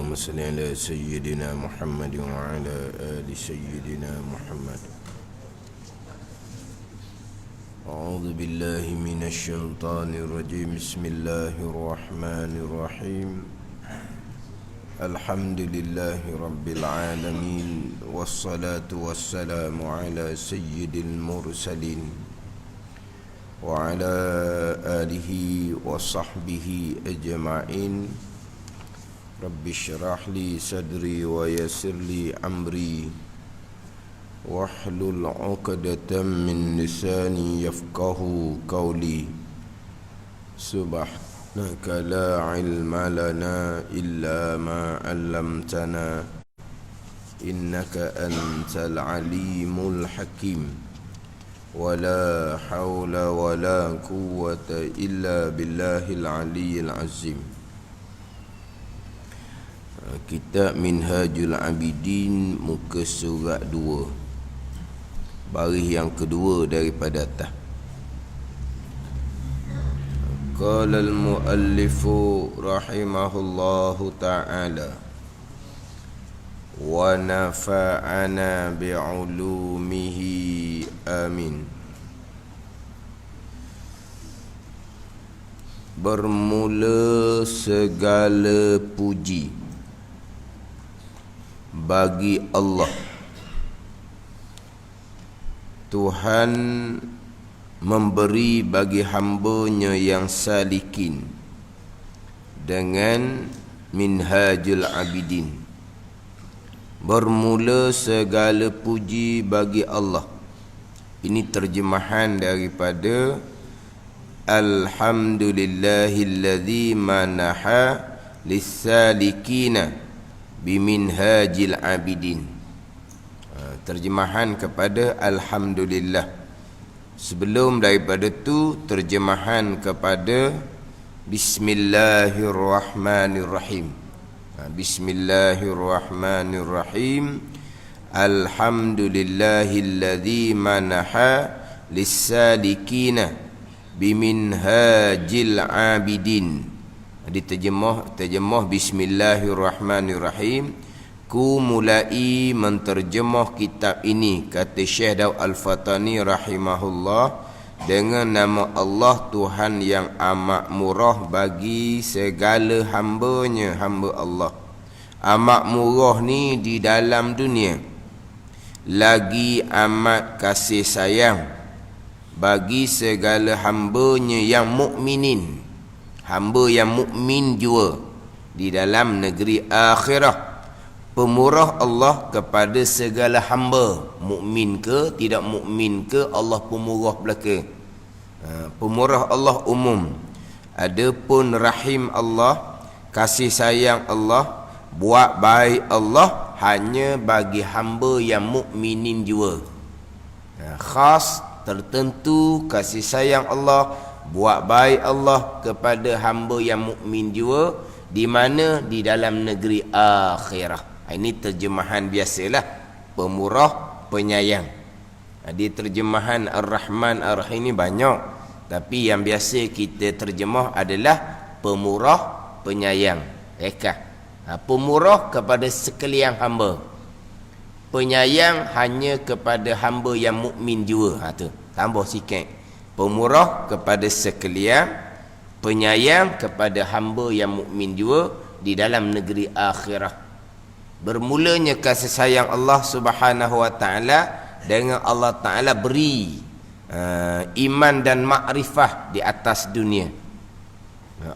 اللهم صل على سيدنا محمد وعلى آل سيدنا محمد. أعوذ بالله من الشيطان الرجيم. بسم الله الرحمن الرحيم. الحمد لله رب العالمين، والصلاة والسلام على سيد المرسلين وعلى آله وصحبه أجمعين. رب اشرح لي صدري ويسر لي أمري واحلل عقدة من لساني يفقه قولي. سبحانك لا علم لنا إلا ما علمتنا إنك أنت العليم الحكيم. ولا حول ولا قوة إلا بالله العلي العظيم. Kitab Minhajul Abidin, muka surat 2, baris yang kedua daripada atas. Qala al-muallifu rahimahullahu ta'ala wa nafa'ana bi'ulumihi amin. Bermula segala puji bagi Allah, Tuhan memberi bagi hamba-Nya yang salikin dengan Minhajul Abidin. Bermula segala puji bagi Allah. Ini terjemahan daripada Alhamdulillahilladzi manaha lis-salikina biminhajil abidin. Terjemahan kepada Alhamdulillah. Sebelum daripada tu terjemahan kepada Bismillahirrahmanirrahim. Bismillahirrahmanirrahim. Alhamdulillahilladzi manaha lis-salikina biminhajil abidin. Terjemah Bismillahirrahmanirrahim. Ku mulai menterjemah kitab ini, kata Syekh Daud Al-Fatani rahimahullah, dengan nama Allah, Tuhan yang amat murah bagi segala hamba-Nya, hamba Allah. Amat murah ni di dalam dunia, lagi amat kasih sayang bagi segala hamba-Nya yang mukminin, hamba yang mukmin jua di dalam negeri akhirah. Pemurah Allah kepada segala hamba, mukmin ke tidak mukmin ke, Allah pemurah belaka. Pemurah Allah umum. Adapun rahim Allah, kasih sayang Allah, buat baik Allah hanya bagi hamba yang mukminin jua. Khas, tertentu kasih sayang Allah, buat baik Allah kepada hamba yang mukmin jua, di mana di dalam negeri akhirah. Ini terjemahan biasalah, pemurah penyayang. Di terjemahan Ar-Rahman Ar-Rahim ini banyak, tapi yang biasa kita terjemah adalah pemurah penyayang. Pemurah kepada sekalian hamba, penyayang hanya kepada hamba yang mukmin jua. Tu tambah sikit. Pemurah kepada sekalian, penyayang kepada hamba yang mukmin jua di dalam negeri akhirah. Bermulanya kasih sayang Allah Subhanahu wa ta'ala dengan Allah Ta'ala beri iman dan makrifah di atas dunia.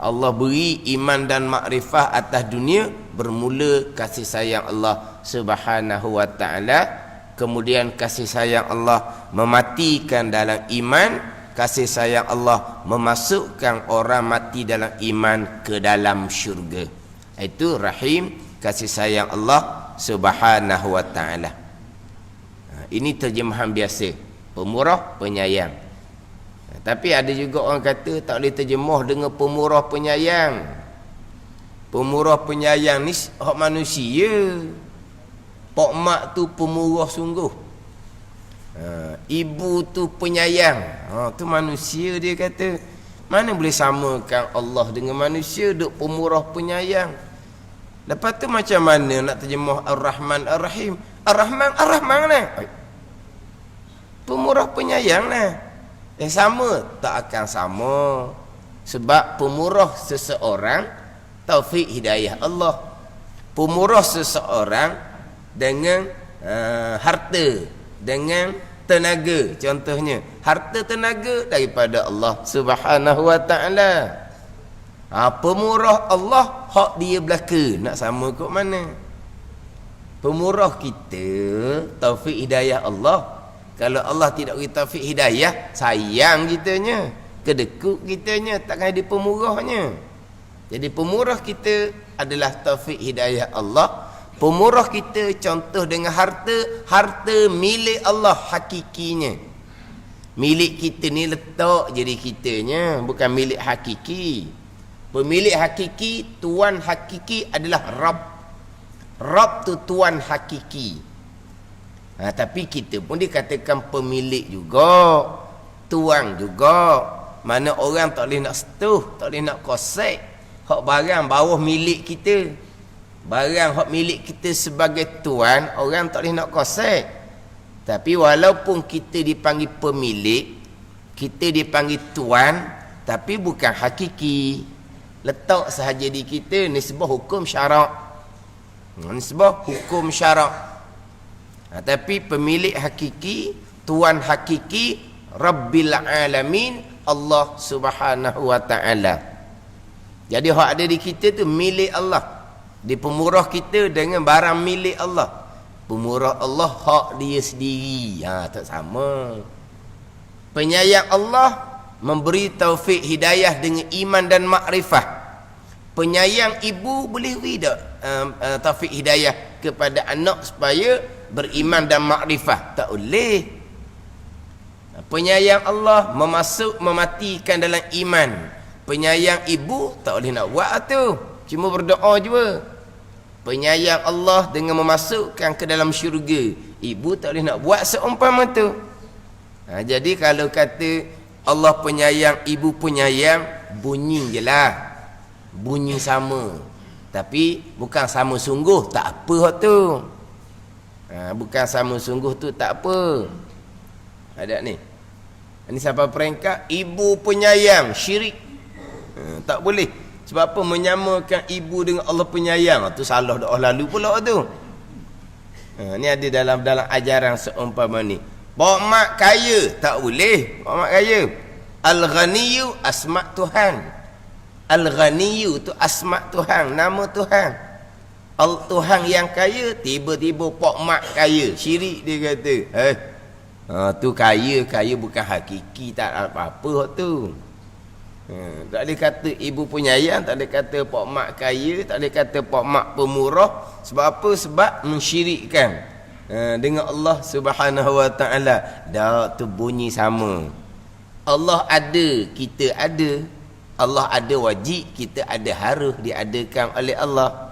Allah beri iman dan makrifah atas dunia. Bermula kasih sayang Allah Subhanahu wa ta'ala, kemudian kasih sayang Allah mematikan dalam iman, kasih sayang Allah memasukkan orang mati dalam iman ke dalam syurga. Itu rahim, kasih sayang Allah Subhanahu wa ta'ala. Ini terjemahan biasa, pemurah penyayang. Tapi ada juga orang kata tak boleh terjemah dengan pemurah penyayang. Pemurah penyayang ni hak manusia. Pak mak tu pemurah sungguh. Ibu tu penyayang. Tu manusia, dia kata. Mana boleh samakan Allah dengan manusia duk pemurah penyayang? Lepas tu macam mana nak terjemah Ar-Rahman Ar-Rahim? Ar-Rahman Ar-Rahman nah. Pemurah penyayang nah. Sama tak akan sama. Sebab pemurah seseorang taufik hidayah Allah. Pemurah seseorang dengan harta, dengan tenaga, contohnya harta tenaga daripada Allah Subhanahu wa taala. Pemurah Allah hak dia belaka, nak sama kok mana? Pemurah kita taufik hidayah Allah. Kalau Allah tidak beri taufik hidayah, sayang kitanya, kedekut kitanya, takkan ada pemurahnya. Jadi pemurah kita adalah taufik hidayah Allah. Pemurah kita contoh dengan harta milik Allah hakikinya. Milik kita ni letak jadi kitanya, bukan milik hakiki. Pemilik hakiki, tuan hakiki adalah Rabb. Rabb tu tuan hakiki. Tapi kita pun dikatakan pemilik juga, tuan juga. Mana orang tak boleh nak setuh, tak boleh nak kosek hak barang bawah milik kita. Barang hak milik kita sebagai tuan, orang tak boleh nak kosek. Tapi walaupun kita dipanggil pemilik, kita dipanggil tuan, tapi bukan hakiki. Letak sahaja di kita nisbah hukum syarak. Nisbah hukum syarak. Tapi pemilik hakiki, tuan hakiki, Rabbil Alamin, Allah Subhanahu wa taala. Jadi hak ada di kita tu milik Allah. Di pemurah kita dengan barang milik Allah. Pemurah Allah hak dia sendiri. Tak sama. Penyayang Allah memberi taufik hidayah dengan iman dan makrifah. Penyayang ibu boleh beri tak taufik hidayah kepada anak supaya beriman dan makrifah? Tak boleh. Penyayang Allah mematikan dalam iman. Penyayang ibu tak boleh nak buat tu. Cuma berdoa je. Penyayang Allah dengan memasukkan ke dalam syurga, ibu tak boleh nak buat seumpama tu. Jadi kalau kata Allah penyayang, ibu penyayang, bunyi je lah. Bunyi sama. Tapi bukan sama sungguh, tak apa tu. Bukan sama sungguh tu, tak apa. Ada ni. Ini siapa peringkat? Ibu penyayang, syirik. Tak boleh. Sebab apa menyamakan ibu dengan Allah penyayang? Tu salah dah lalu pula tu. Ni ada dalam ajaran seumpama ni. Pak mak kaya, tak boleh. Pak mak kaya. Al-Ghaniyu asma' Tuhan. Al-Ghaniyu tu asma' Tuhan, nama Tuhan. Tuhan yang kaya, tiba-tiba pak mak kaya. Syirik dia kata. Tu kaya bukan hakiki, tak apa-apa tu. Tak boleh kata ibu penyayang, tak boleh kata pak mak kaya, tak boleh kata pak mak pemurah. Sebab apa? Sebab mensyirikkan dengan Allah Subhanahu wa taala. Dah tu bunyi sama. Allah ada, kita ada. Allah ada wajib, kita ada harus diadakan oleh Allah.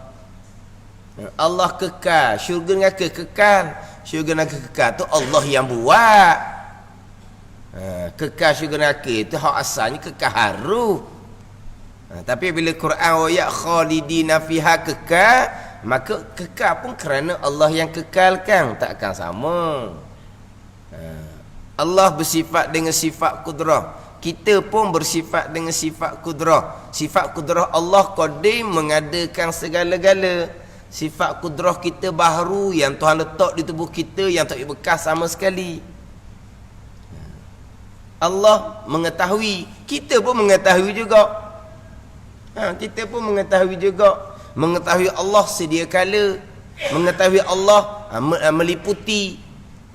Allah kekal, syurga neraka kekal. Syurga neraka kekal tu Allah yang buat. Kekal syurga neraka itu hak asalnya kekal harus. Tapi bila Quran ayat khalidina fiha kekal, maka kekal pun kerana Allah yang kekalkan, takkan sama. Allah bersifat dengan sifat kudrah, kita pun bersifat dengan sifat kudrah. Sifat kudrah Allah qadim, mengadakan segala-gala. Sifat kudrah kita baharu yang Tuhan letak di tubuh kita, yang tak bekas sama sekali. Allah mengetahui, kita pun mengetahui juga. Kita pun mengetahui juga. Mengetahui Allah sedia kala, mengetahui Allah meliputi,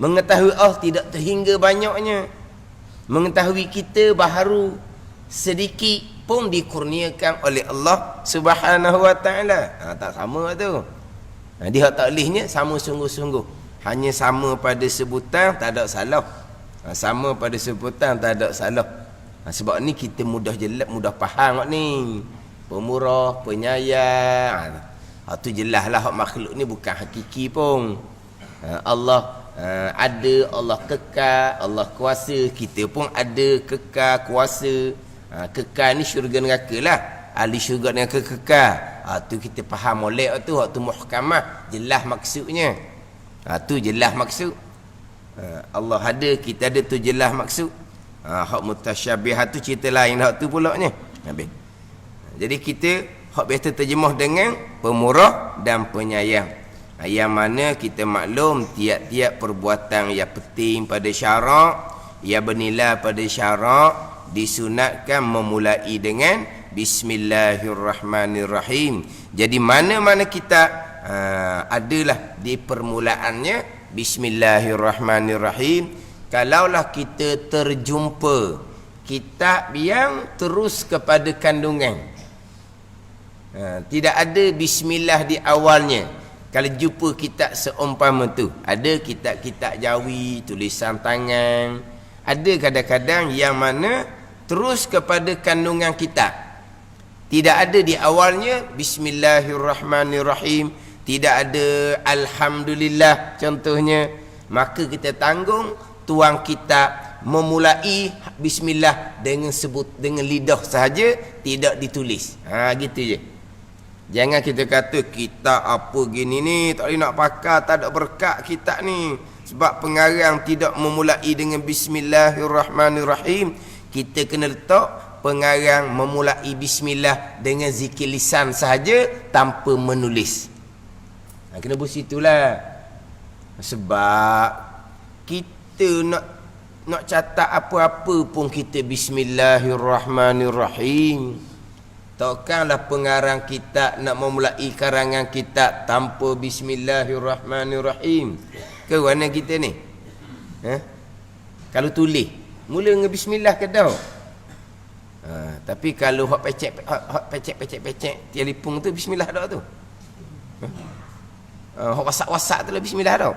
mengetahui Allah tidak terhingga banyaknya, mengetahui kita baharu sedikit pun dikurniakan oleh Allah Subhanahu wa taala. Tak sama tu. Dia tak lehnya sama sungguh-sungguh. Hanya sama pada sebutan, tak ada salah. Sama pada sebutan, tak ada salah. Sebab ni kita mudah jelas, mudah faham ni. Pemurah, penyayang. Tu jelaslah hak makhluk ni bukan hakiki pun. Allah ada, Allah kekal, Allah kuasa. Kita pun ada, kekal, kuasa. Kekal ni syurga neraka lah. Ahli syurga neraka kekal. Tu kita faham molek tu, waktu muhkamah jelas maksudnya. Tu jelas maksud. Allah ada, kita ada, tu jelas maksud. Hak mutasyabihat tu cerita lain, hak tu pulaknya. Habis. Jadi kita hak biasa terjemah dengan pemurah dan penyayang. Yang mana kita maklum tiap-tiap perbuatan yang penting pada syarak, yang bernilai pada syarak, disunatkan memulai dengan Bismillahirrahmanirrahim. Jadi mana-mana kita adalah di permulaannya Bismillahirrahmanirrahim. Kalaulah kita terjumpa kitab yang terus kepada kandungan, tidak ada bismillah di awalnya. Kalau jumpa kitab seumpama tu, ada kitab-kitab Jawi, tulisan tangan, ada kadang-kadang yang mana terus kepada kandungan kitab. Tidak ada di awalnya Bismillahirrahmanirrahim, tidak ada Alhamdulillah contohnya. Maka kita tanggung tuang kitab memulai Bismillah dengan sebut dengan lidah sahaja, tidak ditulis. Gitu je. Jangan kita kata kitab apa gini ni, tak boleh nak pakai, tak ada berkat kitab ni, sebab pengarang tidak memulai dengan Bismillahirrahmanirrahim. Kita kena letak pengarang memulai bismillah dengan zikir lisan sahaja tanpa menulis. Kena bersitulah. Sebab kita nak catat apa-apa pun kita Bismillahirrahmanirrahim. Takkanlah pengarang kitab nak memulai karangan kitab tanpa Bismillahirrahmanirrahim. Ke mana kita ni? Kalau tulis mula dengan bismillah ke dah? Tapi kalau hak pecek telefon tu bismillah dah tu. Hak WhatsApp tu lah bismillah dah.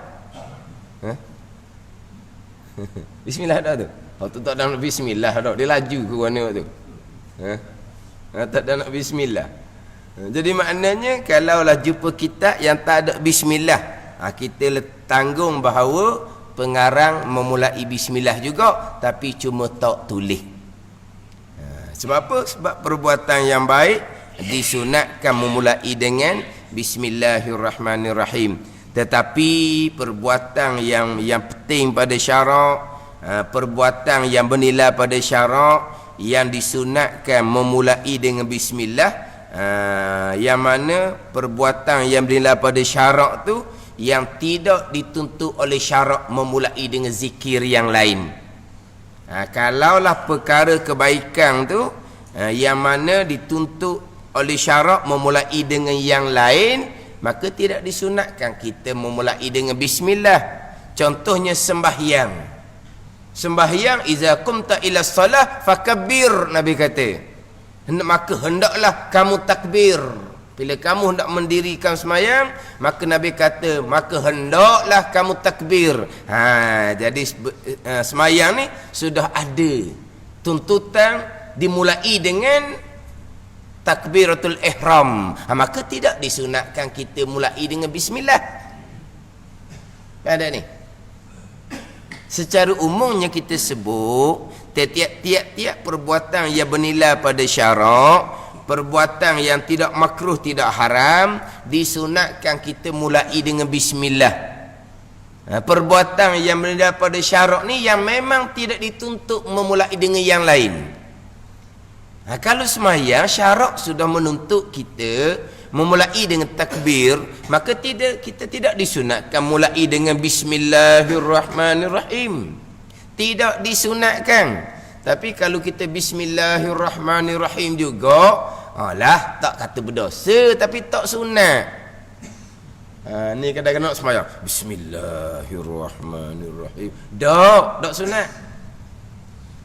Bismillah dah tu. Hak tu tak ada nak bismillah dah. Dia laju ke mana tu. Tak ada nak bismillah. Jadi maknanya kalaulah jumpa kitab yang tak ada bismillah, kita tanggung bahawa pengarang memulai bismillah juga, tapi cuma tak tulis. Sebab apa? Sebab perbuatan yang baik disunatkan memulai dengan Bismillahirrahmanirrahim. Tetapi perbuatan yang penting pada syarak, perbuatan yang bernilai pada syarak, yang disunatkan memulai dengan Bismillah, yang mana perbuatan yang bernilai pada syarak tu yang tidak dituntut oleh syarak memulai dengan zikir yang lain. Kalaulah perkara kebaikan tu yang mana dituntut oleh syarak memulai dengan yang lain, maka tidak disunatkan kita memulai dengan bismillah. Contohnya sembahyang. Sembahyang, iza qumta ila salah fakabbir, Nabi kata. Maka hendaklah kamu takbir. Bila kamu hendak mendirikan sembahyang, maka Nabi kata, maka hendaklah kamu takbir. Jadi sembahyang ni sudah ada tuntutan dimulai dengan takbiratul ihram. Maka tidak disunatkan kita mulai dengan bismillah. Ada ni. Secara umumnya kita sebut tiap-tiap perbuatan yang bernilai pada syarak, perbuatan yang tidak makruh, tidak haram, disunatkan kita mulai dengan bismillah. Perbuatan yang bernilai pada syarak ni yang memang tidak dituntut memulai dengan yang lain. Kalau sembahyang syarak sudah menuntut kita memulai dengan takbir, maka kita tidak disunatkan mulai dengan Bismillahirrahmanirrahim. Tidak disunatkan. Tapi kalau kita Bismillahirrahmanirrahim juga, tak kata berdosa, tapi tak sunat. Ni kadang-kadang nak sembahyang Bismillahirrahmanirrahim, tak sunat.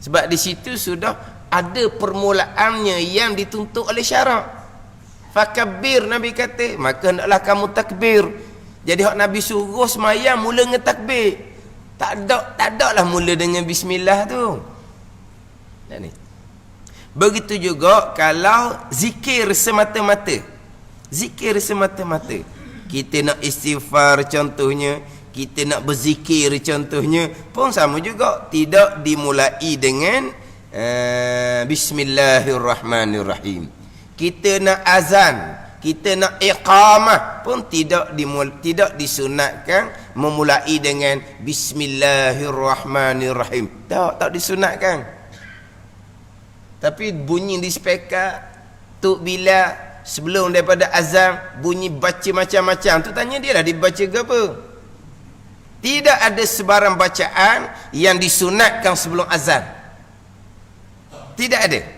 Sebab di situ sudah ada permulaannya yang dituntut oleh syarak. Fakabbir, Nabi kata, maka hendaklah kamu takbir. Jadi hak Nabi suruh sembahyang mula dengan takbir. Tak ada lah mula dengan bismillah tu. Ni. Begitu juga kalau zikir semata-mata. Zikir semata-mata. Kita nak istighfar contohnya, kita nak berzikir contohnya, pun sama juga, tidak dimulai dengan Bismillahirrahmanirrahim. Kita nak azan, kita nak iqamah pun tidak disunatkan memulai dengan bismillahirrahmanirrahim. Tak disunatkan. Tapi bunyi di speaker tu bila sebelum daripada azan bunyi baca macam-macam tu, tanya dia lah dibaca ke apa. Tidak ada sebarang bacaan yang disunatkan sebelum azan. Tidak ada.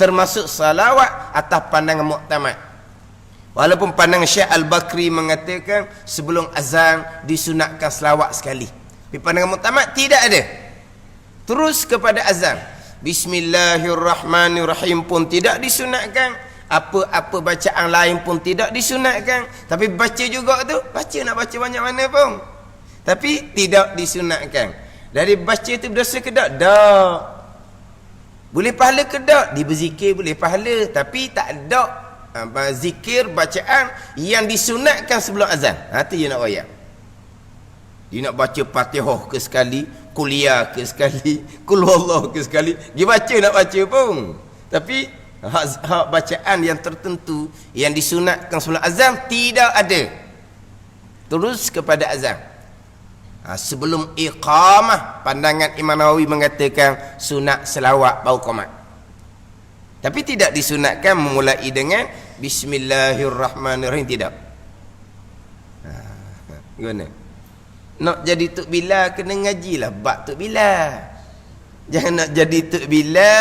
Termasuk salawat atas pandangan muktamad. Walaupun pandangan Syekh Al-Bakri mengatakan sebelum azan disunatkan selawat sekali. Di pandangan muktamad tidak ada. Terus kepada azan. Bismillahirrahmanirrahim pun tidak disunatkan. Apa-apa bacaan lain pun tidak disunatkan. Tapi baca juga tu, baca nak baca banyak mana pun. Tapi tidak disunatkan. Dari baca tu berdosa ke tak? Tak. Boleh pahala ke tak? Dia berzikir boleh pahala. Tapi tak ada zikir, bacaan yang disunatkan sebelum azan. Itu dia nak royak. Dia nak baca Fatihah ke sekali, kuliah ke sekali, Qul huwallahu ke sekali. Dia baca nak baca pun. Tapi hak bacaan yang tertentu yang disunatkan sebelum azan tidak ada. Terus kepada azan. Sebelum iqamah, pandangan Imam Nawawi mengatakan sunat selawat baru qomat. Tapi tidak disunatkan memulai dengan bismillahirrahmanirrahim, tidak. Gimana? Nak jadi Tok Bila kena ngajilah bab Tok Bila. Jangan nak jadi Tok Bila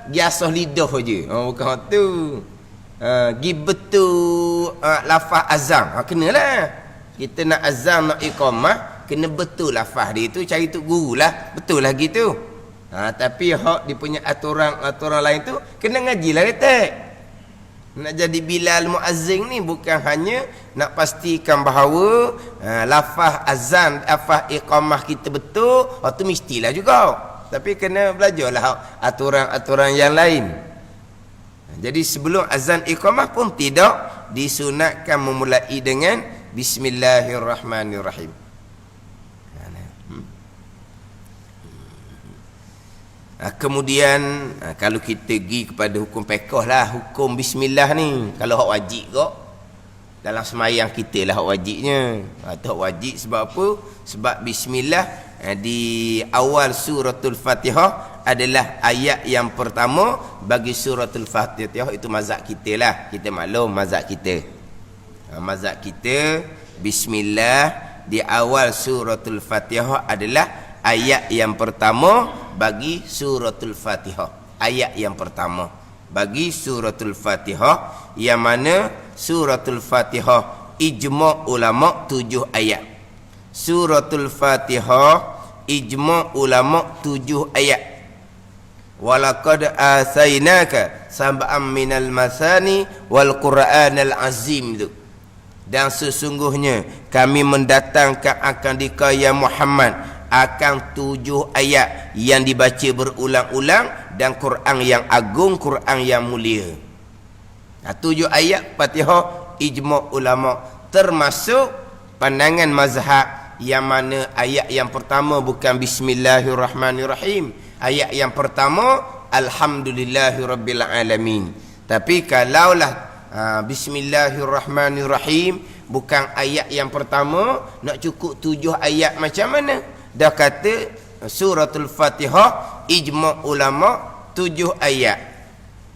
biasa lidah je. Bukan tu. Gi betul lafaz azan. Kenalah. Kita nak azan, nak iqamah, kena betul lafaz dia tu, cari tok guru lah, betul lah gitu. Tapi hak dia punya aturan lain tu kena ngaji lah kata. Nak jadi Bilal Muazzin ni bukan hanya nak pastikan bahawa lafaz azan, lafaz iqamah kita betul, tu mestilah juga. Tapi kena belajarlah aturan-aturan yang lain. Jadi sebelum azan iqamah pun tidak disunatkan memulai dengan bismillahirrahmanirrahim. Kemudian kalau kita pergi kepada hukum fiqh lah, hukum bismillah ni kalau hak wajib kok dalam semayang kita lah hak wajibnya. Hak wajib sebab apa? Sebab bismillah di awal suratul Fatihah adalah ayat yang pertama bagi suratul Fatihah. Itu mazhab kita lah, kita maklum mazhab kita. Mazhab kita bismillah di awal suratul Fatihah adalah ayat yang pertama bagi suratul Fatihah. Ayat yang pertama bagi suratul Fatihah, yang mana suratul Fatihah ijma' ulama 7 ayat. Suratul Fatihah ijma' ulama 7 ayat. Walaqad asainaka sab'an minal masani wal Qur'anal azim tu. Dan sesungguhnya kami mendatangkan akan dikaya Muhammad akan 7 ayat yang dibaca berulang-ulang dan Quran yang agung, Quran yang mulia. 7 ayat Fatihah ijma' ulama, termasuk pandangan mazhab yang mana ayat yang pertama bukan bismillahirrahmanirrahim. Ayat yang pertama alhamdulillahirabbil alamin. Tapi kalaulah bismillahirrahmanirrahim bukan ayat yang pertama, nak cukup 7 ayat macam mana? Dah kata suratul Fatihah ijma' ulama 7 ayat.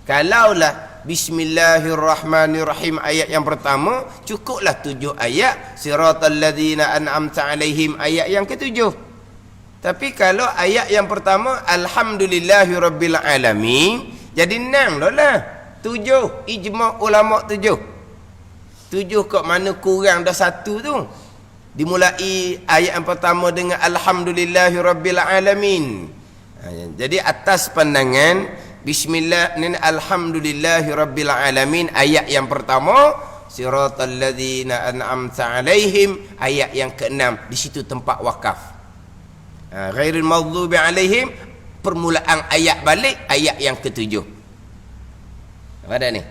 Kalaulah bismillahirrahmanirrahim ayat yang pertama, cukuplah 7 ayat. Siratal ladzina an'amta alaihim ayat yang ke-7. Tapi kalau ayat yang pertama alhamdulillahirabbil alamin, jadi 6 dah lah. 7 ijma' ulama 7 kok mana kurang dah 1 tu. Dimulai ayat yang pertama dengan alhamdulillahirabbil alamin. Jadi atas pandangan bismillah ni alhamdulillahirabbil alamin ayat yang pertama, siratal ladzina an'amta alaihim ayat yang ke-6, di situ tempat wakaf. Ghairil maghdubi alaihim permulaan ayat balik ayat yang ke-7. Ada ni.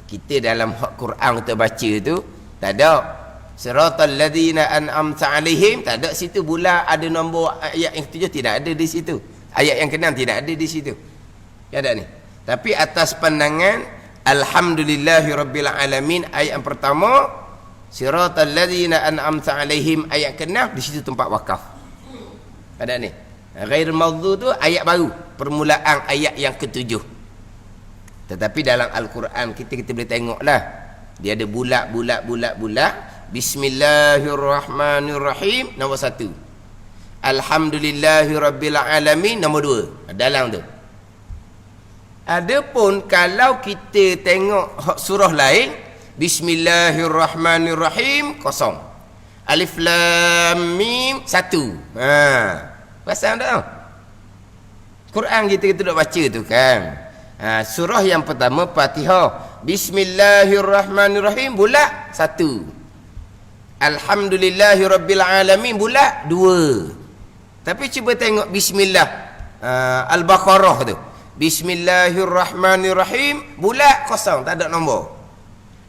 Kita dalam Quran kita baca tu tak ada siratal ladzina an'amta alaihim, tak ada situ bulan ada nombor ayat yang ke-7, tidak ada di situ. Ayat yang ke-6 tidak ada di situ. Tak ada ni. Tapi atas pandangan Alhamdulillahi rabbil alamin ayat yang pertama, siratal ladzina an'amta alaihim ayat ke-6, di situ tempat wakaf. Ada ni. Ghairil maghdubi tu ayat baru, permulaan ayat yang ke-7. Tetapi dalam Al-Quran kita boleh tengoklah, dia ada bulat. Bismillahirrahmanirrahim nombor 1. Alhamdulillahirabbil alamin nombor 2. Dalam tu. Adapun kalau kita tengok surah lain, Bismillahirrahmanirrahim kosong. Alif lam mim 1. Pasal tak? Quran kita duk baca tu kan. Surah yang pertama Fatihah, Bismillahirrahmanirrahim bulat 1. Alhamdulillahirabbil alamin bulat 2. Tapi cuba tengok Bismillah Al-Baqarah tu, Bismillahirrahmanirrahim bulat kosong, tak ada nombor.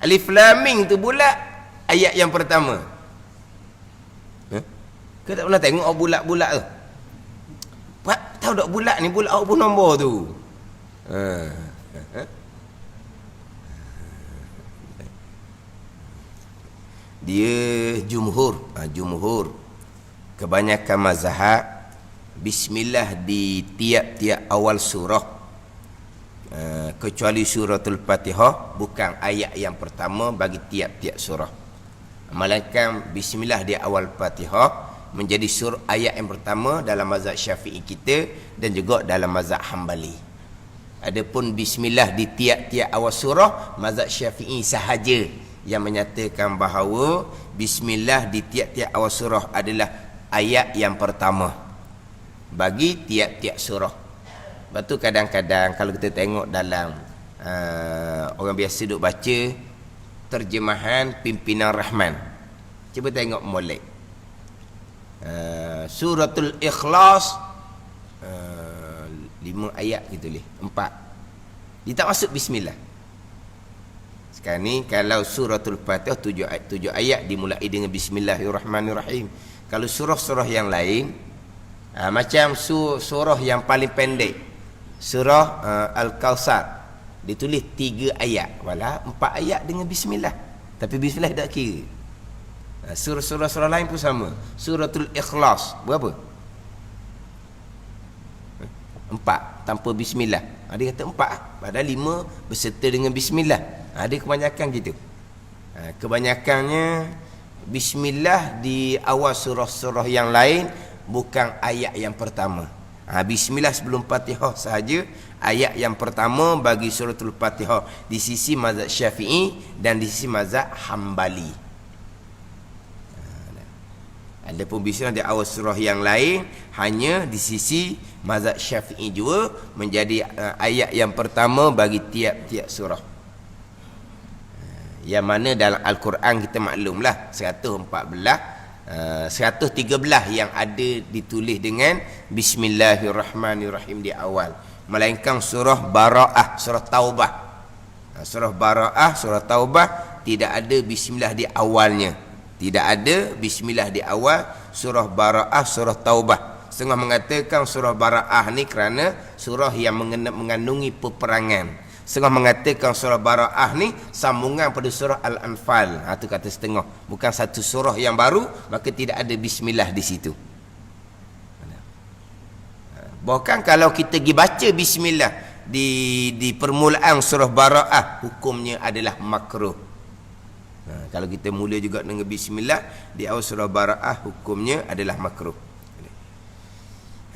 Alif lam mim tu bulat ayat yang pertama. Kau tak pernah tengok bulat-bulat tu? Tahu tak bulat ni, bulat apa nombor tu? Dia jumhur kebanyakan mazhab bismillah di tiap-tiap awal surah, kecuali suratul Fatihah bukan ayat yang pertama bagi tiap-tiap surah, melainkan bismillah di awal Fatihah menjadi ayat yang pertama dalam mazhab Syafi'i kita dan juga dalam mazhab Hambali. Adapun bismillah di tiap-tiap awal surah, mazhab Syafi'i sahaja yang menyatakan bahawa bismillah di tiap-tiap awal surah adalah ayat yang pertama bagi tiap-tiap surah. Lepas tu kadang-kadang kalau kita tengok dalam orang biasa duk baca terjemahan Pimpinan Rahman, cuba tengok molek suratul Ikhlas 5 ayat gitu leh, 4 dia tak masuk bismillah. Sekarang ni kalau suratul Fatihah 7 ayat dimulai dengan Bismillahirrahmanirrahim. Kalau surah-surah yang lain macam surah yang paling pendek, surah Al-Kautsar, ditulis 3 ayat, wala 4 ayat dengan bismillah, tapi bismillah tak kira. Surah-surah lain pun sama. Suratul Ikhlas berapa? 4 tanpa bismillah. Dia kata 4, padahal 5 berserta dengan bismillah. Ada kebanyakan gitu. Kebanyakannya bismillah di awal surah-surah yang lain bukan ayat yang pertama. Bismillah sebelum Fatihah sahaja ayat yang pertama bagi suratul Fatihah di sisi mazhab Syafi'i dan di sisi mazhab Hambali. Adapun bismillah di awal surah yang lain hanya di sisi mazhab Syafi'i juga menjadi ayat yang pertama bagi tiap-tiap surah. Yang mana dalam Al-Quran kita maklumlah 113 yang ada ditulis dengan Bismillahirrahmanirrahim di awal, melainkan surah Bara'ah, surah Taubah. Surah Bara'ah, surah Taubah tidak ada bismillah di awalnya. Tidak ada bismillah di awal surah Bara'ah, surah Taubah. Setengah mengatakan surah Bara'ah ni kerana surah yang mengandungi peperangan. Setengah mengatakan surah Bara'ah ni sambungan pada surah Al-Anfal. Itu kata setengah. Bukan satu surah yang baru, maka tidak ada bismillah di situ. Bahkan kalau kita pergi baca bismillah di permulaan surah Bara'ah, hukumnya adalah makruh. Kalau kita mula juga dengan bismillah di awal surah Bara'ah, hukumnya adalah makruh.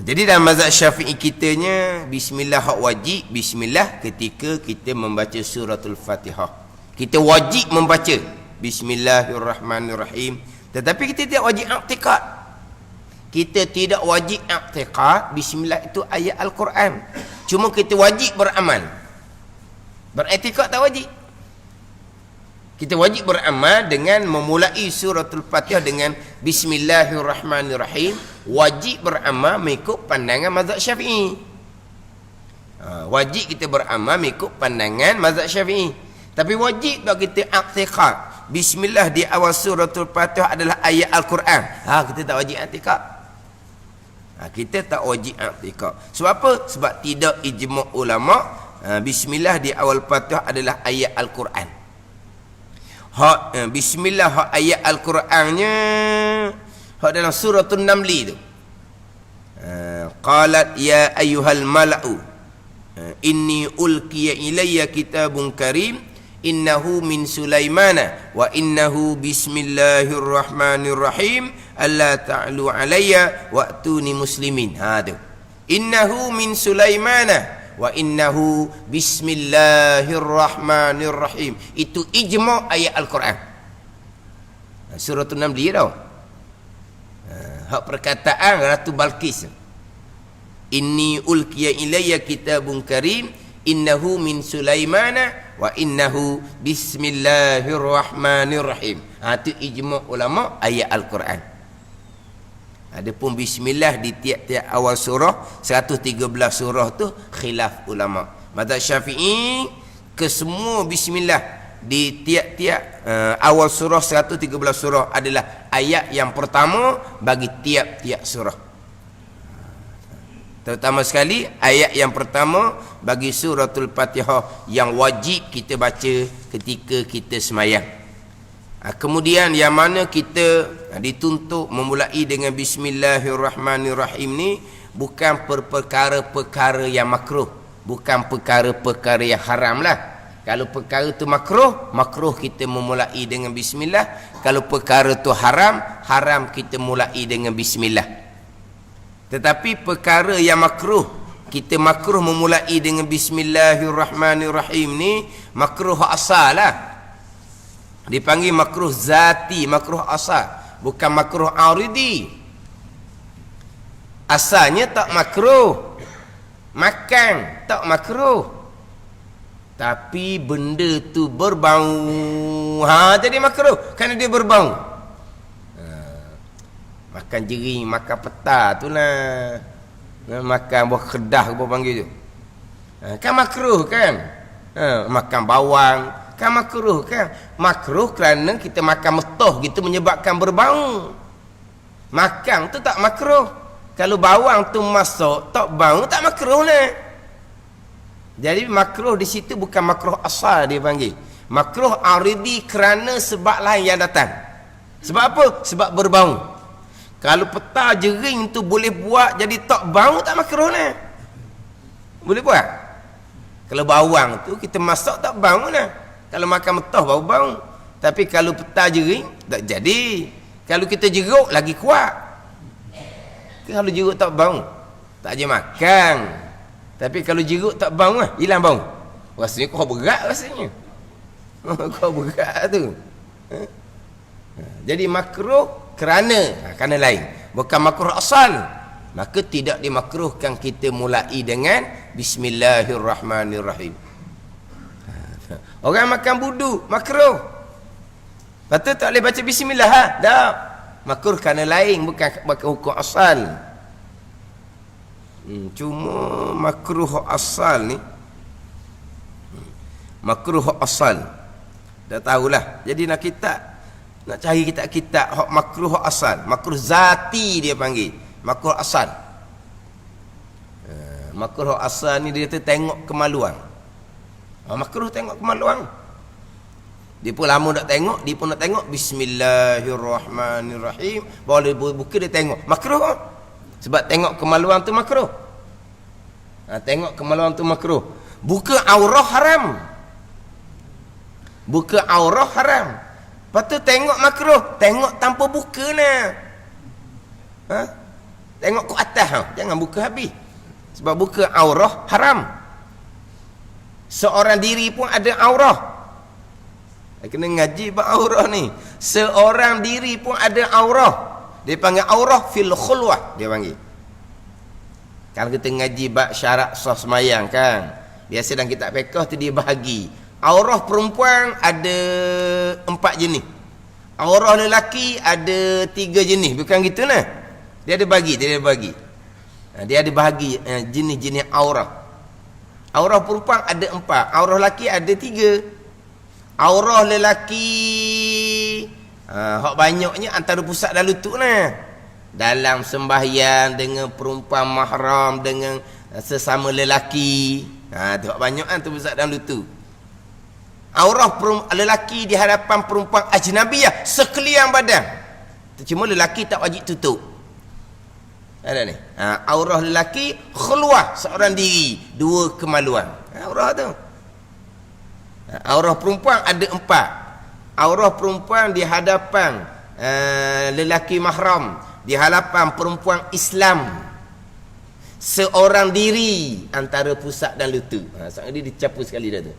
Jadi dalam mazhab Syafi'i kitanya bismillah hak wajib, bismillah ketika kita membaca suratul Fatihah. Kita wajib membaca Bismillahirrahmanirrahim, tetapi kita tidak wajib i'tiqad. Kita tidak wajib i'tiqad bismillah itu ayat Al-Quran. Cuma kita wajib beramal. Beriktikad tak wajib. Kita wajib beramal dengan memulai suratul Fatihah dengan Bismillahirrahmanirrahim. Wajib beramal mengikut pandangan mazhab Syafi'i. Wajib kita beramal mengikut pandangan mazhab Syafi'i. Tapi wajib bagi kita i'tiqad bismillah di awal suratul Fatihah adalah ayat Al-Quran. Kita tak wajib i'tiqad. Kita tak wajib i'tiqad. Sebab apa? Sebab tidak ijma' ulama Bismillah di awal Fatihah adalah ayat Al-Quran. Bismillah hak ayat Al-Qurannya hak dalam suratul Namli tu. Qalat ya ayyuhal mala'u inni ulqiya ilayya kitabun karim innahu min Sulaimana wa innahu bismillahirrahmanirrahim alla ta'lu alayya wa'tuni muslimin. Tu innahu min Sulaimana wa innahu bismillahirrahmanirrahim. Itu ijma' ayat Al-Quran. Suratul Namli tau. Hak perkataan Ratu Balqis. Inni ulqiya ilayya kitabun karim innahu min Sulaimana wa innahu bismillahirrahmanirrahim. Itu ijma' ulama ayat Al-Quran. Adapun bismillah di tiap-tiap awal surah 113 surah tu khilaf ulama. Mazhab Syafi'i ke semua bismillah di tiap-tiap awal surah 113 surah adalah ayat yang pertama bagi tiap-tiap surah. Terutama sekali ayat yang pertama bagi suratul Fatihah yang wajib kita baca ketika kita semayang. Kemudian yang mana kita dituntut memulai dengan bismillahirrahmanirrahim ni bukan perkara-perkara yang makruh, bukan perkara-perkara yang haram lah. Kalau perkara tu makruh, makruh kita memulai dengan bismillah. Kalau perkara tu haram, haram kita mulai dengan bismillah. Tetapi perkara yang makruh, kita makruh memulai dengan bismillahirrahmanirrahim ni makruh asal lah. Dipanggil makruh zati, makruh asal, bukan makruh aridi. Asalnya tak makruh. Makan tak makruh. Tapi benda tu berbau. Jadi makruh kerana dia berbau. Makan jering, makan peta tu lah. Makan buah kedah apa panggil tu. Kan makruh kan? Makan bawang kan makruh kan? Makruh kerana kita makan metoh gitu menyebabkan berbau. Makan tu tak makruh. Kalau bawang tu masuk tak bau tak makruh lah. Jadi makruh di situ bukan makruh asal dia panggil. Makruh aridi kerana sebab lain yang datang. Sebab apa? Sebab berbau. Kalau peta jering tu boleh buat jadi tak bau tak makruh lah. Boleh buat. Kalau bawang tu kita masak tak bau lah. Kalau makan metoh bau-bau. Tapi kalau peta jering tak jadi. Kalau kita jeruk lagi kuat. Kalau jeruk tak bau tak je makan. Tapi kalau jeruk tak bau lah, hilang bau. Rasanya kau berat rasanya. Kau berat tu. Jadi makruh kerana lain, bukan makruh asal. Maka tidak dimakruhkan kita mulai dengan bismillahirrahmanirrahim. Orang makan budu makruh. Patut tak boleh baca bismillah tak. Makruh kerana lain, bukan hukum asal. Cuma makruh asal ni, makruh asal dah tahulah. Jadi nak cari kitab hak makruh asal, makruh zati dia panggil, makruh asal. Makruh asal ni dia kata tengok kemaluan. Makruh tengok kemaluan. Dia pun lama nak tengok, dia pun nak tengok bismillahirrahmanirrahim, boleh buka dia tengok. Makruh. Sebab tengok kemaluan tu makruh. Tengok kemaluan tu makruh. Buka aurah haram. Buka aurah haram. Lepas tu tengok makruh, tengok tanpa buka lah. Tengok ke atas, jangan buka habis. Sebab buka aurah haram. Seorang diri pun ada aurah. Kena ngaji bab aurah ni. Seorang diri pun ada aurah. Dia panggil aurah fil khulwah, dia panggil. Kalau kita ngaji bab syarat sah semayang kan, biasa dalam kitab fiqh tu dia bahagi aurah perempuan ada 4 jenis, aurah lelaki ada 3 jenis, bukan gitu nah. Dia ada bagi dia ada bahagi jenis-jenis aurah. Aurah perempuan ada 4, aurah lelaki ada 3. Aurah lelaki hak banyaknya antara pusat dan lutut lah. Dalam sembahyang dengan perempuan mahram, dengan sesama lelaki. Tengok banyak kan tu pusat dalam lutut. Aurah lelaki di hadapan perempuan ajnabiyah sekalian badan. Cuma lelaki tak wajib tutup. Ada ni. Aurah lelaki khulwah seorang diri, dua kemaluan. Aurah tu. Aurah perempuan ada 4. Aurah perempuan di hadapan lelaki mahram, di hadapan perempuan Islam, seorang diri antara pusat dan lutut. Sangat dia dicapu sekali dah tu.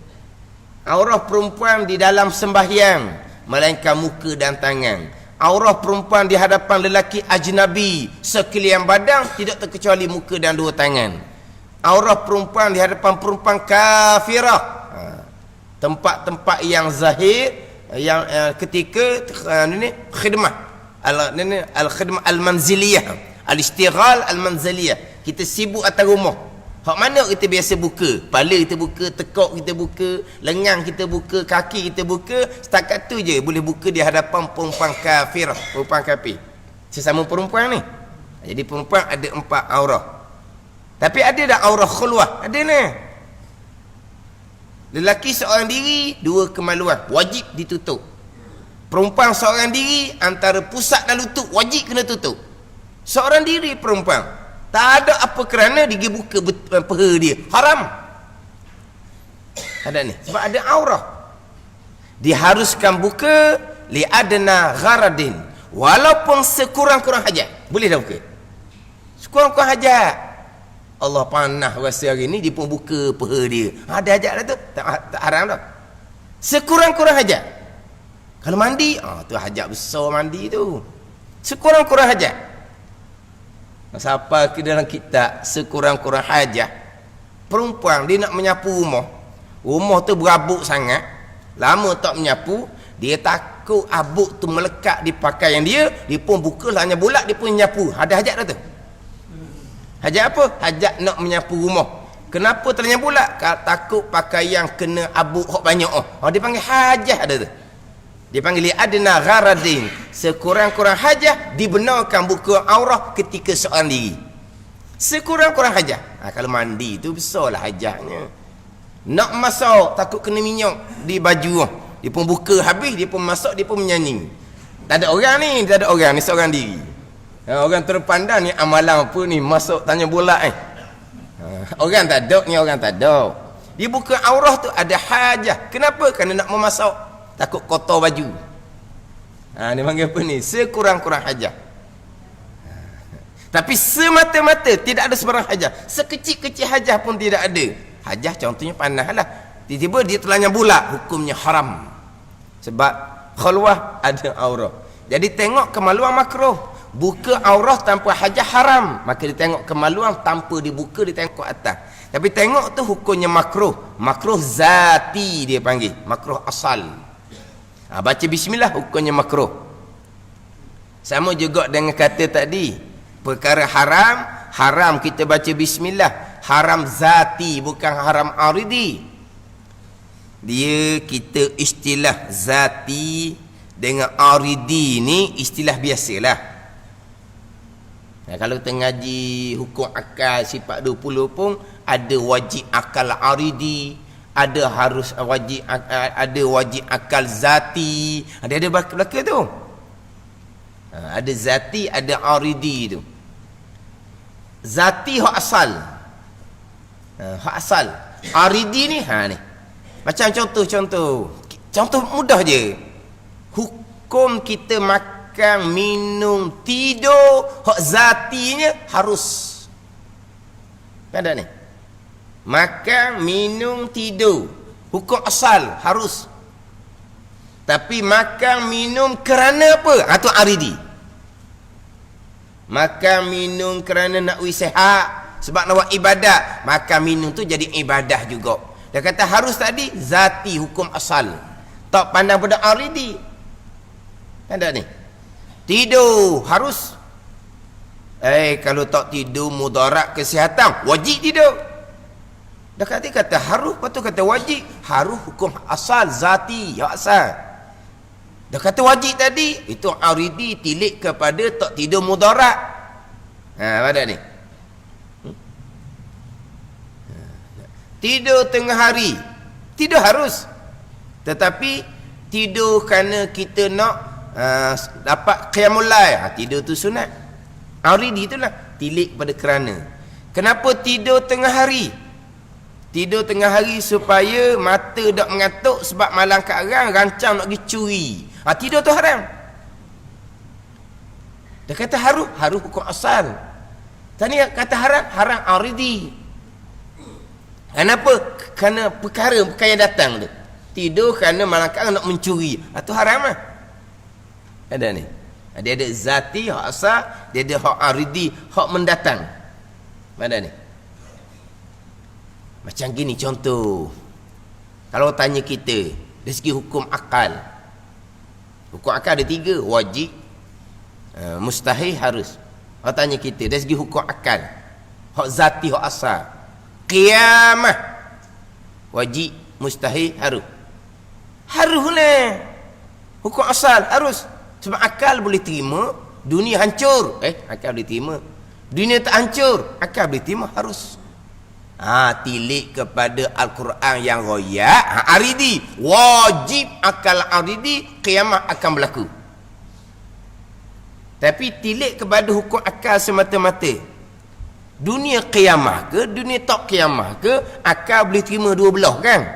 Aurah perempuan di dalam sembahyang melainkan muka dan tangan. Aurah perempuan di hadapan lelaki ajnabi sekalian badan tidak terkecuali muka dan 2 tangan. Aurah perempuan di hadapan perempuan kafirah, tempat-tempat yang zahir, yang ketika khidmah al-khidmah al-manziliyah, al-istighal al-manziliyah, kita sibuk atas rumah. Hak mana kita biasa buka? Kepala kita buka, tekuk kita buka, lengan kita buka, kaki kita buka. Setakat tu je boleh buka di hadapan perempuan kafir, perempuan kafir. Sesama perempuan ni. Jadi perempuan ada 4 aurah. Tapi ada dah aurah khulwah? Ada ni. Lelaki seorang diri, 2 kemaluan, wajib ditutup. Perempuan seorang diri antara pusat dan lutut wajib kena tutup. Seorang diri perempuan, tak ada apa kerana dia buka peha dia, haram. Ada ni sebab ada aurah. Diharuskan buka li adna gharadin, walaupun sekurang-kurang hajat boleh dah buka. Sekurang-kurang hajat. Allah panah rasa hari ni dia pun buka peha dia. Ada hajat dah tu, tak haram dah. Sekurang-kurang hajat. Kalau mandi, tu hajat besar mandi tu. Sekurang-kurang hajat. Siapa ke dalam kitab sekurang-kurang hajat, perempuan dia nak menyapu rumah tu berabuk sangat, lama tak menyapu, dia takut abuk tu melekat di pakaian dia pun buka hanya bulat, dia pun menyapu. Ada hajat dah tu. Hajat apa? Hajat nak menyapu rumah. Kenapa terlalu bulat? Takut pakaian kena abuk hok banyak. Dia panggil hajat ada tu. Dia panggil adna gharadin, sekurang-kurang hajah dibenarkan buka aurah ketika seorang diri. Sekurang-kurang hajah. Kalau mandi tu besarlah hajahnya. Nak masak takut kena minyak di baju, dia pun buka habis, dia pun masak, dia pun menyanyi. Tak ada orang ni, seorang diri. Orang terpandang ni amalan apa ni, masuk tanya bola Orang tak ada ni, orang tak ada. Dia buka aurah tu ada hajah. Kenapa? Kerana nak memasak, takut kotor baju. Dia panggil apa ni? Sekurang-kurang hajah. Tapi semata-mata tidak ada sebarang hajah. Sekecil-kecil hajah pun tidak ada. Hajah contohnya panah lah. Tiba-tiba dia telanjang bulat, hukumnya haram. Sebab khulwah ada aurah. Jadi tengok kemaluan makruh. Buka aurah tanpa hajah haram. Maka dia tengok kemaluan tanpa dibuka, dia tengok atas. Tapi tengok tu hukumnya makruh. Makruh zati dia panggil. Makruh asal. Baca bismillah hukumnya makruh. Sama juga dengan kata tadi, perkara haram kita baca bismillah. Haram zati, bukan haram aridi. Dia kita istilah zati dengan aridi ni istilah biasalah. Kalau kita ngaji hukum akal sifat 20 pun ada wajib akal aridi, ada harus wajib, ada wajib akal zati, ada belaka tu. Ada zati, ada aridi tu. Zati hak asal. Hak asal. Aridi ni ni. Macam contoh mudah je. Hukum kita makan, minum, tidur, hak zatinya harus. Ada ni. Makan, minum, tidur, hukum asal harus. Tapi makan, minum kerana apa? Itu aridi. Makan, minum kerana nak sihat, sebab nak buat ibadat. Makan, minum tu jadi ibadah juga. Dia kata harus tadi zati, hukum asal. Tak pandang pada aridi. Ada ni. Tidur harus. Kalau tak tidur mudarat kesihatan, wajib tidur. Dah kata harus, lepas tu kata wajib. Harus hukum asal, zati, ya asal. Dah kata wajib tadi, itu aridi tilik kepada tak tidur mudarat. Pada ni. Tidur tengah hari, tidur harus. Tetapi tidur kerana kita nak dapat qiyamul lail, tidur tu sunat. Aridi itulah tilik pada kerana. Kenapa tidur tengah hari? Tidur tengah hari supaya mata tak mengantuk, sebab malam kat arang rancang nak pergi curi. Tidur tu haram. Dia kata harum hukum asal. Tadi kata haram, haram aridi. Kenapa? Kerana perkara yang datang tu. Tidur kerana malam kat arang nak mencuri. Itu haram lah. Ada ni. Dia ada zati, hak asal. Dia ada hak aridi, hak mendatang. Mana ni? Macam gini contoh. Kalau tanya kita dari segi hukum akal. Hukum akal ada 3. Wajib, mustahil, harus. Kalau tanya kita dari segi hukum akal, hak zati, hak asal, qiyamah, wajib, mustahil, harus. Harus lah. Hukum asal harus. Sebab akal boleh terima dunia hancur, akal boleh terima. Dunia tak hancur, akal boleh terima, harus. Tilik kepada Al-Quran yang royak, aridi, wajib akal aridi, qiyamah akan berlaku. Tapi tilik kepada hukum akal semata-mata, dunia qiyamah ke, dunia tak qiyamah ke, akal boleh terima dua belah kan.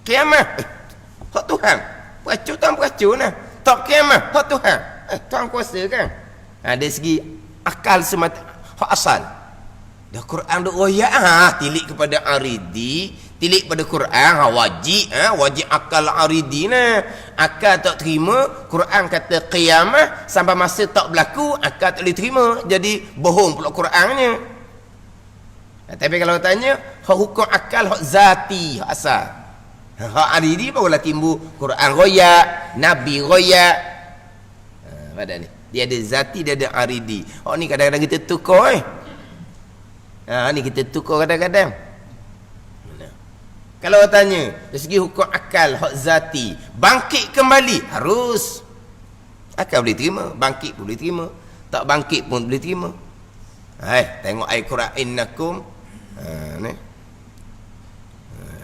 Qiyamah, hak Tuhan, peracun Tuhan peracun lah. Tak qiyamah, hak Tuhan, Tuhan kuasa kan. Dari segi akal semata, hak asal. Dah Quran duk royak, tilik kepada aridi, tilik pada Quran, wajib, wajib akal aridi nah. Akal tak terima, Quran kata qiyamah, sampai masa tak berlaku, akal tak boleh terima. Jadi bohong pula Qurannya. Tapi kalau tanya, hak hukum akal, hak zati, hak asal. Hak aridi barulah timbul Quran royak, Nabi royak. Pada ni. Dia ada zati, dia ada aridi. Ni kadang-kadang kita tukar ni kita tukar kadang-kadang. Kalau tanya dari segi hukum akal, hak zati, bangkit kembali harus. Akal boleh terima, bangkit pun boleh terima, tak bangkit pun boleh terima. Tengok ayat Quran, innakum ni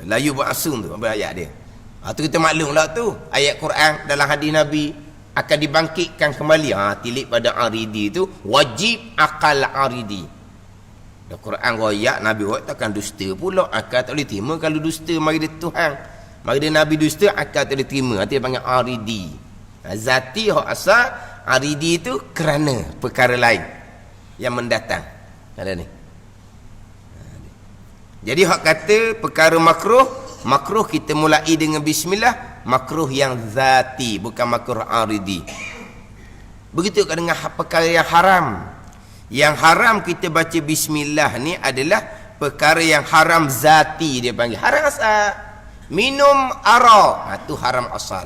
la yub'asun tu, apa ayat dia? Tu kita maklumlah tu ayat Quran dalam hadis Nabi akan dibangkitkan kembali. Tilik pada aridi tu wajib akal aridi. Al-Quran royak, Nabi royak, takkan dusta pula. Akal tak boleh terima kalau dusta mari dia Tuhan, mari dia Nabi dusta, akal tak boleh terima. Itu dia panggil aridi. Zati hak asal, aridi itu kerana perkara lain yang mendatang. Ada ni. Jadi hak kata perkara makruh, makruh kita mulai dengan bismillah, makruh yang zati, bukan makruh aridi. Begitu dengan perkara yang haram. Yang haram kita baca bismillah ni adalah perkara yang haram zati, dia panggil haram asal. Minum arak, tu haram asal.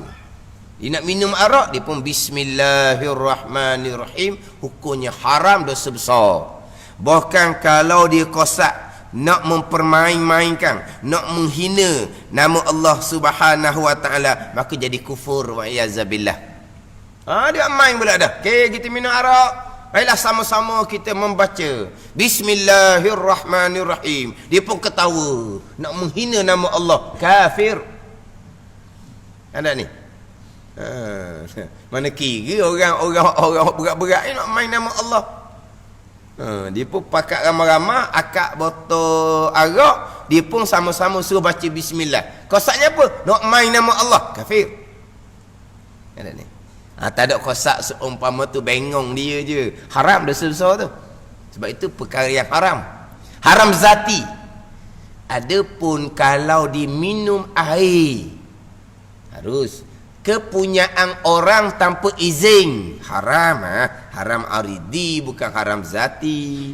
Dia nak minum arak, dia pun bismillahirrahmanirrahim, hukumnya haram, dosa besar. Bahkan kalau dia kosak, nak mempermain-mainkan, nak menghina nama Allah Subhanahu wa taala, maka jadi kufur wa iyazabillah. Dia main pula dah. Kita minum arak, baiklah sama-sama kita membaca bismillahirrahmanirrahim. Dia pun ketawa, nak menghina nama Allah, kafir. Ada ni. Mana kira orang berat-berat ni nak main nama Allah. Dia pun pakat ramai-ramai akak botol arak, dia pun sama-sama suruh baca bismillah. Kosaknya apa? Nak main nama Allah, kafir. Ada ni. Tak ada kosak seumpama tu bengong dia je, haram, dosa besar tu. Sebab itu perkara yang haram, haram zati. Adapun kalau diminum air, harus. Kepunyaan orang tanpa izin, haram. Haram aridi, bukan haram zati.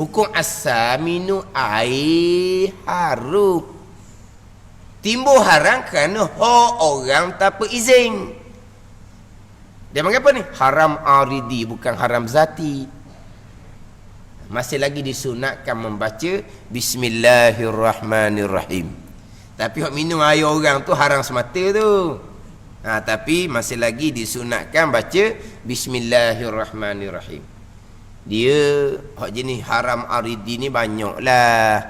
Hukum asal minum air haram. Timbul haram kerana hak orang tanpa izin. Dia panggil apa ni? Haram aridi, bukan haram zati. Masih lagi disunatkan membaca bismillahirrahmanirrahim. Tapi hak minum air orang tu haram semata tu. Tapi masih lagi disunatkan baca bismillahirrahmanirrahim. Dia hak jenis haram aridi ni banyaklah.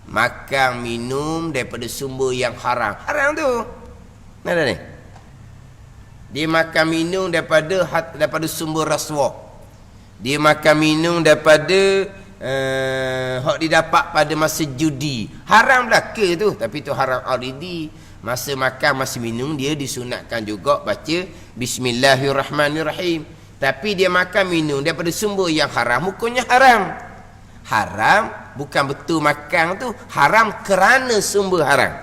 makan minum daripada sumber yang haram. Haram tu. Ada ni. Dia makan minum daripada sumber rasuah. Dia makan minum daripada hak didapat pada masa judi. Haram belaka tu, tapi tu haram already. Masa makan, masa minum dia disunatkan juga baca bismillahirrahmanirrahim. Tapi dia makan minum daripada sumber yang haram, hukumnya haram. Haram bukan betul makan tu, haram kerana sumber haram.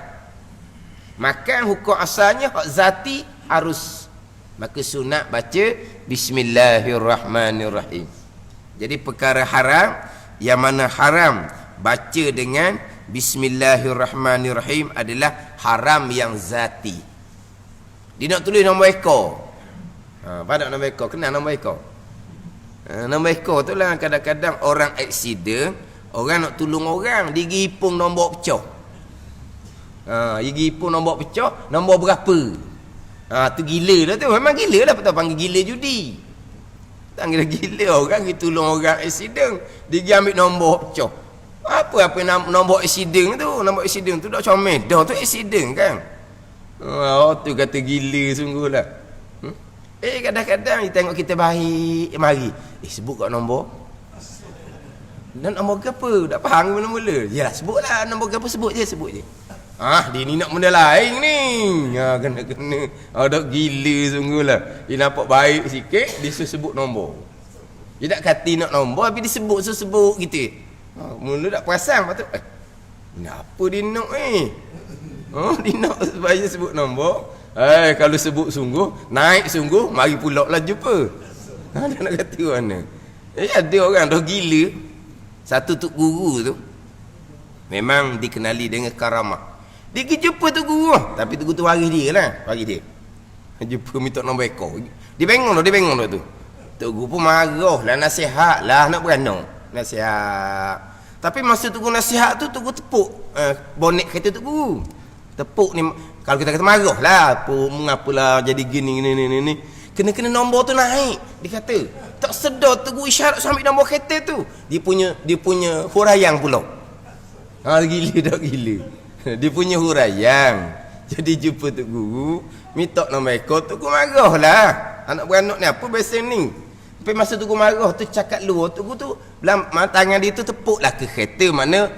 Makan hukum asalnya hak zati harus, maka sunat baca bismillahirrahmanirrahim. Jadi perkara haram, yang mana haram baca dengan bismillahirrahmanirrahim adalah haram yang zati. Dia nak tulis nombor ekor. Pada nombor ekor, kenal nombor ekor. Nombor ekor tu lah kadang-kadang orang accident, orang nak tolong orang, dia pergi ipung nombor pecah. Dia pergi ipung nombor pecah, nombor berapa. Tu gila lah tu. Memang gila lah, betul panggil gila judi. Panggil gila orang, dia tolong orang accident, dia pergi ambil nombor pecah. Apa nombor accident tu? Nombor accident tu dah comel. Dah tu accident kan. Tu kata gila sungguh lah. Kadang-kadang dia tengok kita baik, mari. Sebut kat nombor. Dan nombor apa? Tak faham mula-mula. Yalah, sebutlah nombor apa, sebut je. Dia ni nak benda lain ni. Kena-kena. Dah gila sungguh lah. Dia nampak baik sikit, dia sebut nombor. Dia tak kata nak nombor, tapi dia sebut kita. Mula tak perasan, lepas tu kenapa dia nak dia nak supaya sebut nombor. Kalau sebut sungguh, naik sungguh, mari pulak lah jumpa. Dia nak kata mana. Ada orang dah gila. Satu tok guru tu memang dikenali dengan karamah. Dia pergi jumpa tok guru, tapi tok guru tu waris dia lah. Waris dia jumpa minta nombor ekor. Dia bengong dah tu. Tok guru pun marah lah, nasihat lah, nak beranak nasihat. Tapi masa tok guru nasihat tu, tok guru tepuk bonet kereta tok guru. Tepuk ni, kalau kita kata marah lah, mengapalah jadi gini. Kena nombor tu naik. Dia kata tak sedar tok guru isyarat sambil nombor kereta tu. Dia punya huraian pula. Gila. Dia punya huraian. Jadi jumpa tok guru, minta nombor ekor, tok guru marah lah. Anak beranak ni apa biasa ni. Tapi masa tok guru marah tu cakap luar, tok guru tu tangan dia tu tepuk lah ke kereta. Mana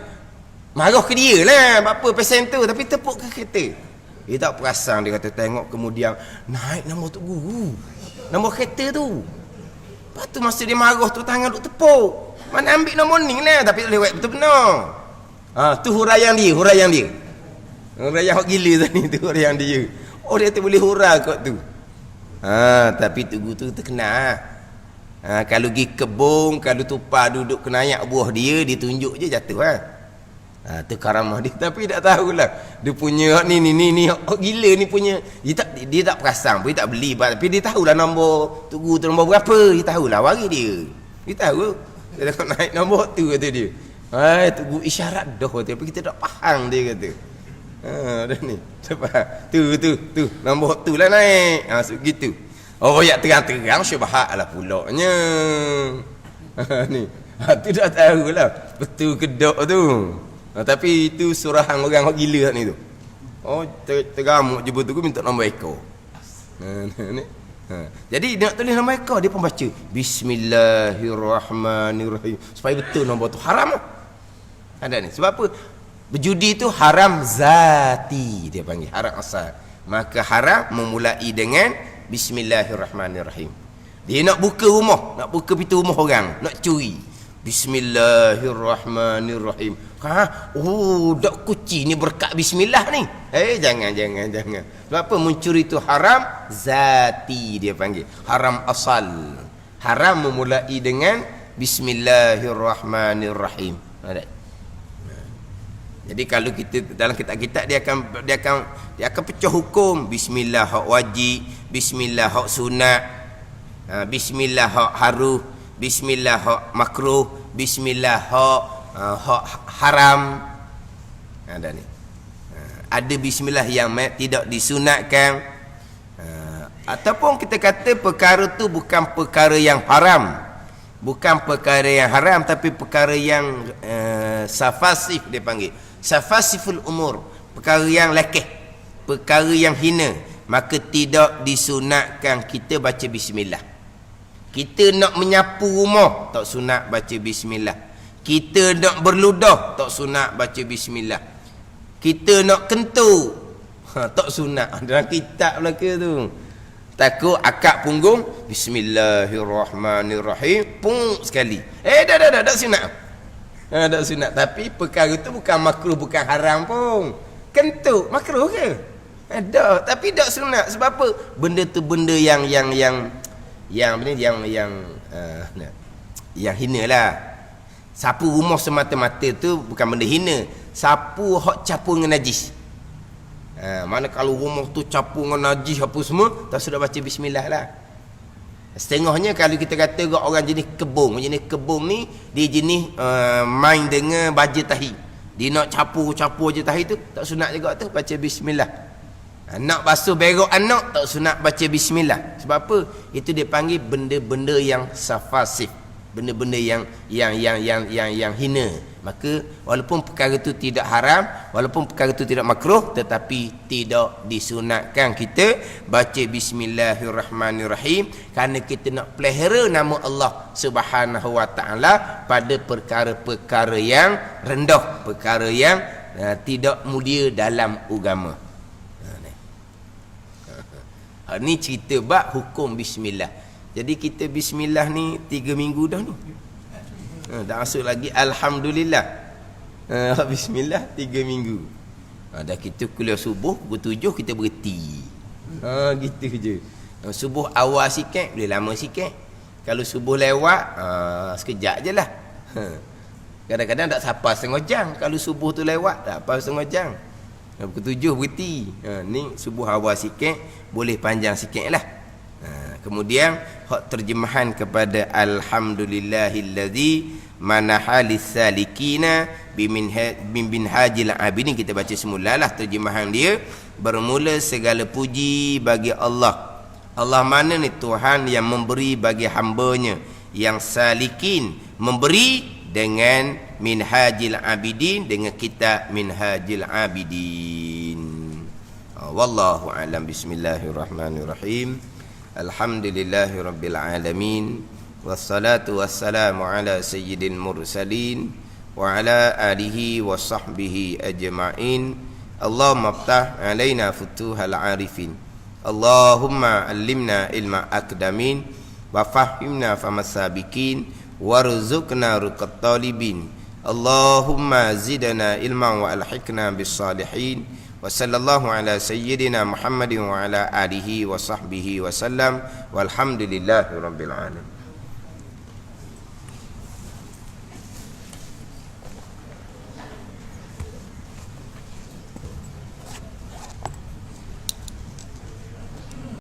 marah ke dia lah, apa pesen tu, tapi tepuk ke kereta. Dia tak perasan, dia kata tengok kemudian naik nombor tok guru, nombor kereta tu. Lepas tu masa dia marah tu tangan duk tepuk, mana ambil nombor ni lah, tapi tak lewat betul benar. Tu huraian dia. Huraian hak gila tadi tu, huraian dia. Dia tu boleh hurai kot tu. Tapi tok guru tu terkenal. Kalau pergi kebun, kalau tupai duduk kena ayak buah dia, tunjuk je jatuh lah. Tu karamah dia. Tapi tak tahulah dia punya ni gila ni punya. Dia tak perasan pun, dia tak beli, tapi dia tahulah nombor tok guru tu nombor berapa. Dia tahulah waris dia. Dia tahu. Dia tengok naik nombor tu kata dia. Tok guru isyarat dah, tapi kita tak faham dia kata. Dah ni. Tu nombor tu lah naik. Gitu. Ya terang-terang syubhat lah pulaknya. Ni. Tu dah tahulah betul kedok tu. Tapi itu surahan orang hak gila ni tu. Tergamuk jumpa tu minta nombor ekor. Ni. Jadi dia nak tulis nombor ekor, dia pun baca bismillahirrahmanirrahim supaya betul nombor tu. Haram lah. Ada ni. Sebab apa? Berjudi tu haram zati, dia panggil haram asal. Maka haram memulai dengan bismillahirrahmanirrahim. Dia nak buka rumah, nak buka pintu rumah orang, nak curi, bismillahirrahmanirrahim. Dak kuci ni berkat bismillah ni. Jangan. Sebab apa? Mencuri itu haram zati, dia panggil haram asal. Haram memulai dengan bismillahirrahmanirrahim. Jadi kalau kita dalam kitab-kitab dia akan pecah hukum. Bismillah hak wajib, bismillah hak sunat, bismillah hak haruh, bismillah hak makruh, bismillah hak haram. Ada ni. Ada bismillah yang tidak disunatkan. Ataupun kita kata perkara tu bukan perkara yang haram. Bukan perkara yang haram, tapi perkara yang safasif dia panggil. safasiful umur, perkara yang lekeh, perkara yang hina, maka tidak disunatkan kita baca bismillah. Kita nak menyapu rumah, tak sunat baca bismillah. Kita nak berludah, tak sunat baca bismillah. Kita nak kentu, tak sunat. Dalam kitab belaka tu. Takut akak punggung, bismillahirrahmanirrahim, pung sekali. Dah sunat. Tak sunat. Tapi perkara tu bukan makruh, bukan haram pun. Kentut makruh ke? Tapi tak sunat. Sebab apa? Benda tu benda yang hina lah. Sapu rumah semata-mata tu bukan benda hina. Sapu hok capu dengan najis. Mana kalau rumah tu capu dengan najis apa semua, tak sudah baca bismillah lah. Setengahnya kalau kita kata orang jenis kebung ni dia jenis main dengan baja tahi. Dia nak capu je tahi tu, tak sunat juga tu baca bismillah. Nak basuh berok anak, tak sunat baca bismillah. Sebab apa? Itu dia panggil benda-benda yang safasif, benda-benda yang hina. Maka walaupun perkara itu tidak haram, walaupun perkara itu tidak makruh, tetapi tidak disunatkan kita baca bismillahirrahmanirrahim, kerana kita nak pelihara nama Allah Subhanahu wa taala pada perkara-perkara yang rendah, perkara yang tidak mulia dalam agama. Ni cerita bab hukum bismillah. Jadi kita bismillah ni 3 minggu dah ni. Dah masuk lagi alhamdulillah. Bismillah 3 minggu. Dah kita kuliah subuh pukul 7 kita berhenti. Gitu je. Subuh awal sikit boleh lama sikit. Kalau subuh lewat sekejap je lah. Kadang-kadang tak sampai setengah jam. Kalau subuh tu lewat tak sampai setengah jam. Pukul 7 berhenti. Ni subuh awal sikit, boleh panjang sikit lah. Kemudian hak terjemahan kepada alhamdulillahillazi manahalis salikina bimin hajil abidin, kita baca semula lah terjemahan dia. Bermula segala puji bagi Allah. Allah mana ni? Tuhan yang memberi bagi hambanya yang salikin, memberi dengan minhajil abidin, dengan kitab minhajil abidin. Wallahu alam. Bismillahirrahmanirrahim. Alhamdulillahi rabbil alamin, wassalatu wassalamu ala sayyidil mursalin wa ala alihi wa sahbihi ajma'in. Allahumma aftah alaina futuhal arifin, Allahumma allimna ilma akdamin, wa fahimna famasabikin, warzuqna ruqat talibin. Allahumma zidna ilman wa alhiqna bis salihin. Wa sallallahu ala sayyidina Muhammadin wa ala alihi wa sahbihi wa sallam, walhamdulillahi rabbil alamin.